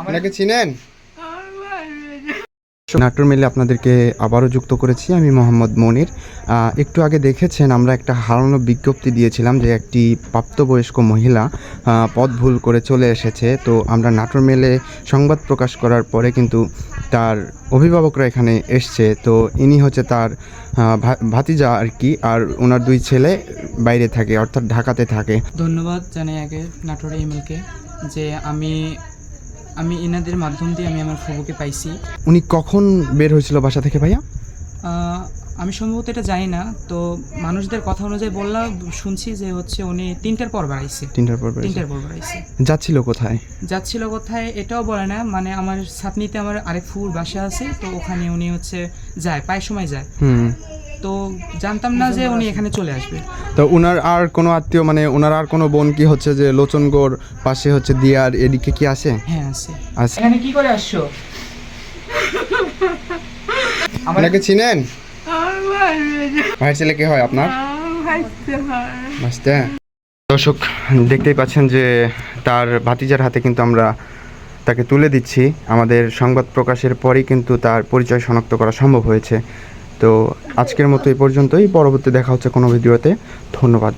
আপনাকে চিনেন? নাটোর মেলে আপনাদেরকে আবারও যুক্ত করেছি আমি মোহাম্মদ মনির। একটু আগে দেখেছেন আমরা একটা হারানো বিজ্ঞপ্তি দিয়েছিলাম যে একটি প্রাপ্তবয়স্ক মহিলা পথ ভুল করে চলে এসেছে। তো আমরা নাটোর মেলে সংবাদ প্রকাশ করার পরে কিন্তু তার অভিভাবকরা এখানে এসছে। তো ইনি হচ্ছে তার ভাতিজা আর কি, আর ওনার দুই ছেলে বাইরে থাকে, অর্থাৎ ঢাকাতে থাকে। ধন্যবাদ জানাই আগে নাটোর ইমেলকে যে আমি এনাদের মাধ্যম দিয়ে আমি আমার ফুফুকে পাইছি। উনি কখন বের হয়েছিল বাসা থেকে ভাইয়া? আমি সম্ভবত এটা জানি না, তো মানুষদের কথা অনুযায়ী শুনছি যে হচ্ছে উনি 3টার পর বাড়াইছে। 3টার পর বাড়াইছে। যাচ্ছিল কোথায়? যাচ্ছিল কোথায় এটাও বলে না, মানে আমার সাতনিতে আমার আরেক ফুফুর বাসা আছে, তো ওখানে উনি হচ্ছে যায়, প্রায় সময় যায়। তো জানতাম না যে উনি এখানে চলে আসবে। তো ওনার আর কোনো আত্মীয়, মানে ওনার আর কোনো বোন কি হচ্ছে যে লোচনগড় পাশে হচ্ছে দিয়ার এদিকে কি আসে? হ্যাঁ আছে। আছে। এখানে কি করে আসছো? আপনাকে চিনেন? ভাইয়ের ছেলে কে হয় আপনার? ভাইস্তে। দর্শক দেখতেই পাচ্ছেন যে তার ভাতিজার হাতে কিন্তু আমরা তাকে তুলে দিচ্ছি। আমাদের সংবাদ প্রকাশের পরেই কিন্তু তার পরিচয় শনাক্ত করা সম্ভব হয়েছে। তো আজকের মতো এই পর্যন্তই, পরবর্তী দেখা হচ্ছে কোনো ভিডিওতে। ধন্যবাদ।